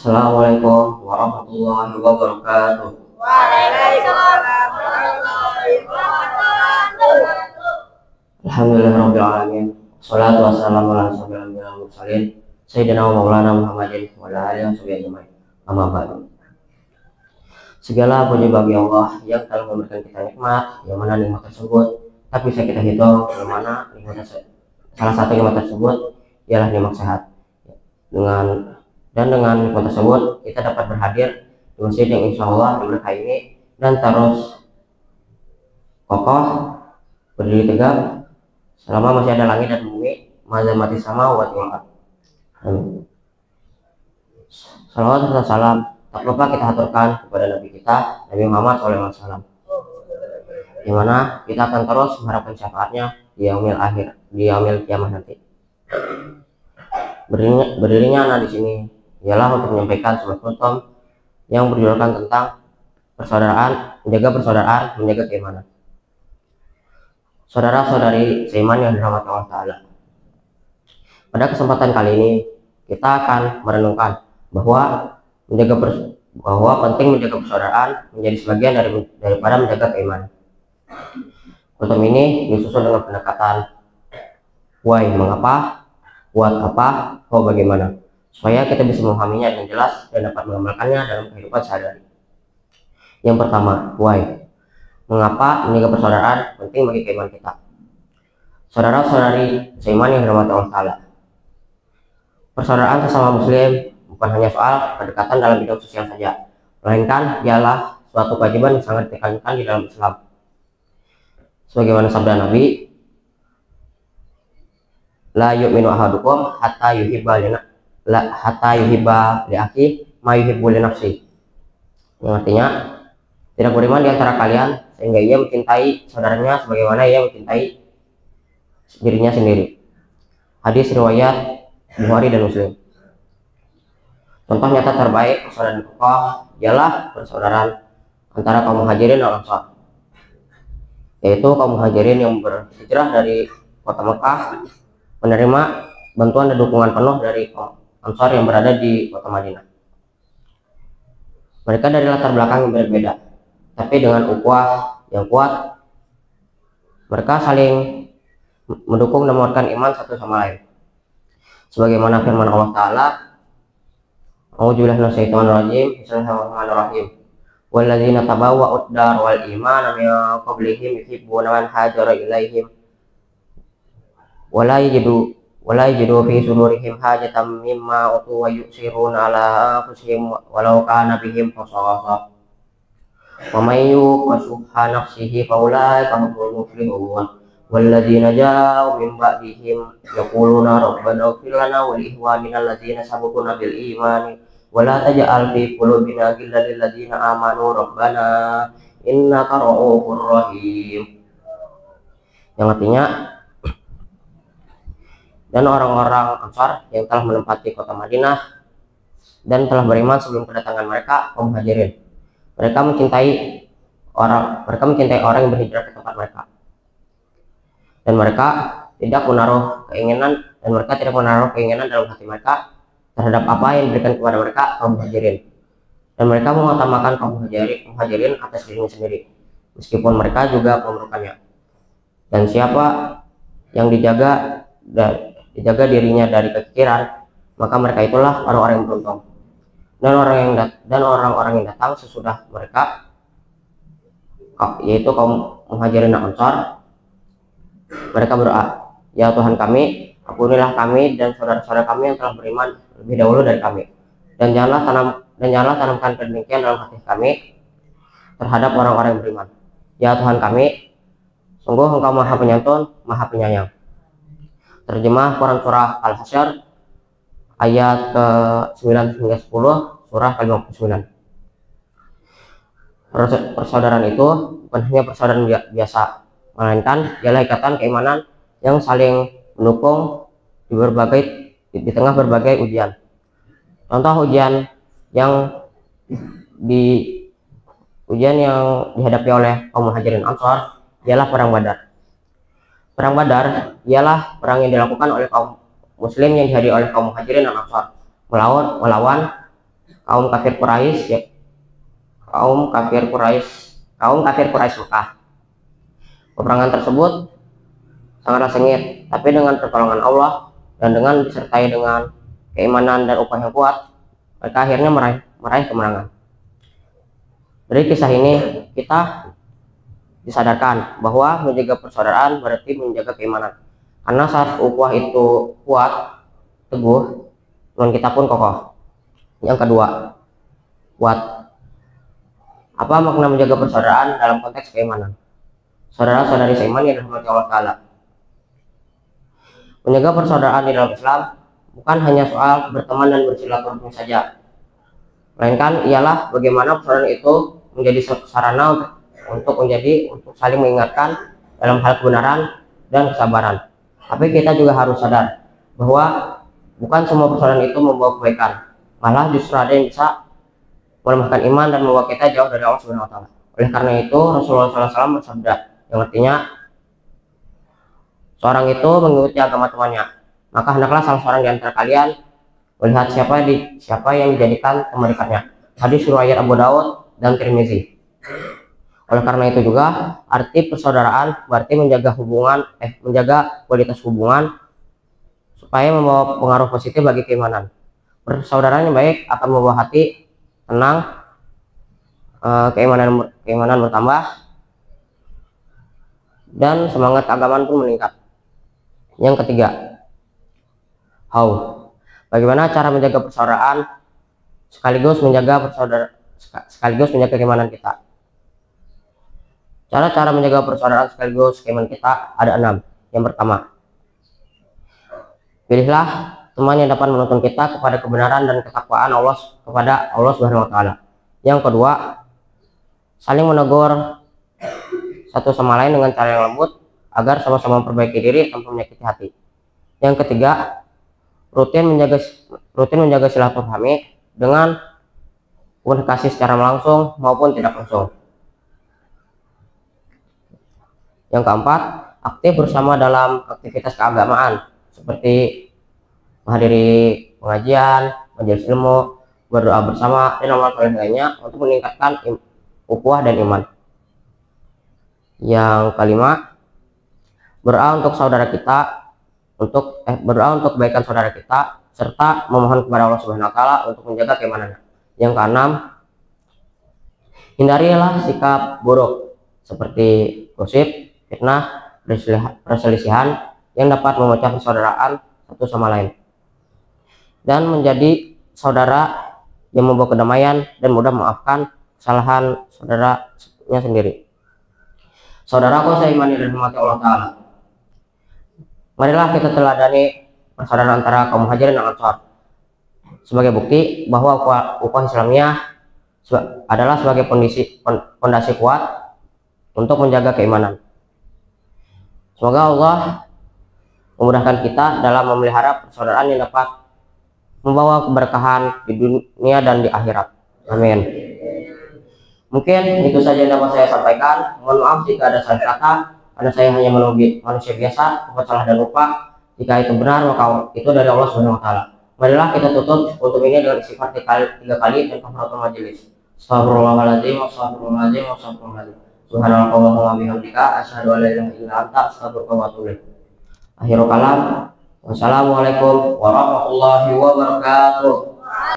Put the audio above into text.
Assalamualaikum warahmatullahi wabarakatuh. Waalaikumsalam warahmatullahi wabarakatuh. Alhamdulillahirabbil alamin. Shalatu wassalamu ala asyrofil anbiya'i wal mursalin sayyidina wa maulana Muhammadin wa ala alihi washabihi ajmain. Amma ba'du. Segala puji bagi Allah yang telah memberikan kita nikmat, yang mana nikmat tersebut tak bisa kita hitung, yang mana salah satu nikmat tersebut ialah nikmat sehat. Dengan nikmat tersebut kita dapat berhadir di masjid yang insya Allah berkah ini dan terus kokoh berdiri tegak selama masih ada langit dan bumi, mazamati sama wa ta'ala. Amin. Salawat serta salam tak lupa kita haturkan kepada Nabi kita, Nabi Muhammad SAW, di mana kita akan terus mengharapkan syafaatnya di yaumil akhir, di yaumil kiamah nanti. Berdirinya anak di sini ialah untuk menyampaikan sebuah kultum yang berjudulkan tentang persaudaraan, menjaga keimanan. Saudara-saudari seiman yang dirahmati Allah Ta'ala, pada kesempatan kali ini kita akan merenungkan bahwa penting menjaga persaudaraan menjadi sebagian daripada menjaga keimanan. Kultum ini disusun dengan pendekatan why, mengapa, what, apa, how, bagaimana, supaya kita bisa memahaminya dengan jelas dan dapat mengamalkannya dalam kehidupan sehari-hari. Yang pertama, why, mengapa menjaga persaudaraan penting bagi keimanan kita. Saudara-saudari seiman yang dirahmati Allah Ta'ala, persaudaraan sesama muslim bukan hanya soal kedekatan dalam bidang sosial saja, melainkan ialah suatu kewajiban yang sangat ditekankan di dalam Islam. Sebagaimana sabda Nabi, la yu'minu ahadukum hatta yuhibba li akhi ma yuhibbu li nafsi. Yang artinya, tidak beriman di antara kalian sehingga ia mencintai saudaranya sebagaimana ia mencintai dirinya sendiri. Hadis riwayat Bukhari dan Muslim. Contoh nyata terbaik persaudaraan kokoh ialah persaudaraan antara kaum Muhajirin dan Ansar, yaitu kaum Muhajirin yang berhijrah dari kota Mekah menerima bantuan dan dukungan penuh dari kaum Ansar yang berada di kota Madinah. Mereka dari latar belakang yang berbeda, tapi dengan ukhuwah yang kuat, mereka saling mendukung dan menguatkan iman satu sama lain. Sebagaimana firman Allah Ta'ala, a'udzubillahi minasyaitonir rajim, bismillahirrahmanirrahim, walladzina tabawwa'ud dar wal imana min qablihim yuhibbuna man hajara ilaihim wala yajidu fi sudurihim hajatan mimma utu wa yusiruna ala anfusihim walau kana bihim khasasah wa may yuqashuha nafsihi faulaika humul muflihun walladzina ja'u min ba'dihim yaquluna rabbana ighfir lana wa li ikhwanina alladzina sabaquna bil imani wa la taj'al fi qulubina ghillan lil ladzina amanu rabbana innaka ra'ufur rahim. Yang artinya, dan orang-orang Ansar yang telah menempati kota Madinah dan telah beriman sebelum kedatangan mereka kaum Muhajirin. Mereka mencintai orang yang berhijrah ke tempat mereka. Dan mereka tidak menaruh keinginan dalam hati mereka terhadap apa yang diberikan kepada mereka kaum Muhajirin. Dan mereka mengutamakan kaum Muhajirin atas dirinya sendiri, meskipun mereka juga memerlukannya. Dan siapa yang dijaga dirinya dari kekikiran, maka mereka itulah orang-orang yang beruntung. Dan orang-orang yang datang sesudah mereka, yaitu kaum Muhajirin dan Ansar, mereka berdoa, ya Tuhan kami, ampunilah kami dan saudara-saudara kami yang telah beriman lebih dahulu dari kami, dan janganlah tanamkan kedengkian dalam hati kami terhadap orang-orang yang beriman. Ya Tuhan kami, sungguh Engkau Maha Penyantun, Maha Penyayang. Terjemah Quran Surah Al-Hasyr ayat ke-9 hingga 10, surah ke-59. Persaudaraan itu bukan hanya persaudaraan biasa, melainkan ialah ikatan keimanan yang saling mendukung di tengah berbagai ujian. Contoh ujian yang dihadapi oleh kaum Muhajirin Ansar ialah perang Badar. Perang Badar ialah perang yang dilakukan oleh kaum muslim yang dihadiri oleh kaum Muhajirin dan Ansar melawan kaum kafir Quraisy Mekah. Peperangan tersebut sangatlah sengit, tapi dengan pertolongan Allah dan dengan disertai dengan keimanan dan upaya yang kuat, mereka akhirnya meraih kemenangan. Dari kisah ini kita disadarkan bahwa menjaga persaudaraan berarti menjaga keimanan. Karena saat ukhuwah itu kuat, teguh, iman kita pun kokoh. Yang kedua, kuat. Apa makna menjaga persaudaraan dalam konteks keimanan? Saudara-saudari seiman yang dirahmati Allah Ta'ala. Menjaga persaudaraan di dalam Islam bukan hanya soal berteman dan bersilaturahmi saja, melainkan ialah bagaimana persaudaraan itu menjadi sarana untuk saling mengingatkan dalam hal kebenaran dan kesabaran. Tapi kita juga harus sadar bahwa bukan semua persaudaraan itu membawa kebaikan, malah justru ada yang bisa melemahkan iman dan membawa kita jauh dari Allah Subhanahu wa Ta'ala. Oleh karena itu Rasulullah SAW bersabda, yang artinya seorang itu mengikuti agama temannya, maka hendaklah salah seorang di antara kalian melihat siapa yang dijadikan teman dekatnya. Hadis riwayat Abu Daud dan Tirmizi. Oleh karena itu juga arti persaudaraan berarti menjaga kualitas hubungan supaya membawa pengaruh positif bagi keimanan. Persaudaraan yang baik akan membawa hati tenang, keimanan bertambah, dan semangat keagamaan pun meningkat. Yang ketiga, bagaimana cara menjaga persaudaraan sekaligus menjaga keimanan kita. Cara-cara menjaga persaudaraan sekaligus keimanan kita ada 6. Yang pertama, pilihlah teman yang dapat menuntun kita kepada kebenaran dan ketakwaan kepada Allah Subhanahu wa Ta'ala. Yang kedua, saling menegur satu sama lain dengan cara yang lembut agar sama-sama memperbaiki diri tanpa menyakiti hati. Yang ketiga, rutin menjaga silaturahmi dengan komunikasi secara langsung maupun tidak langsung. Yang keempat, aktif bersama dalam aktivitas keagamaan seperti menghadiri pengajian, majelis ilmu, berdoa bersama, dan amal soleh lainnya untuk meningkatkan ukhuwah dan iman. Yang kelima, berdoa untuk kebaikan saudara kita serta memohon kepada Allah Subhanahu wa Ta'ala untuk menjaga keimanannya. Yang keenam, hindarilah sikap buruk seperti gosip, fitnah, perselisihan yang dapat memecah persaudaraan satu sama lain, dan menjadi saudara yang membawa kedamaian dan mudah memaafkan kesalahan saudaranya sendiri. Saudaraku seiman yang dirahmati Allah Ta'ala, marilah kita teladani persaudaraan antara kaum Muhajirin dan Ansor sebagai bukti bahwa ukhuwah Islamiyah adalah sebagai fondasi kuat untuk menjaga keimanan. Semoga Allah memudahkan kita dalam memelihara persaudaraan yang dapat membawa keberkahan di dunia dan di akhirat. Amin. Mungkin itu saja yang dapat saya sampaikan. Mohon maaf jika ada salah kata, karena saya hanya manusia biasa, membuat salah dan lupa. Jika itu benar, maka itu dari Allah Subhanahu wa Ta'ala. Marilah kita tutup untuk ini dengan istighfar 3 kali dan kafaratul majelis. Astagfirullahaladzim, astagfirullahaladzim, astagfirullahaladzim. Subhanallahumma wa bihamdika asyhadu an la ilaha illa anta astaghfiruka wa atubu ilaik. Akhirul kalam. Wassalamualaikum warahmatullahi wabarakatuh.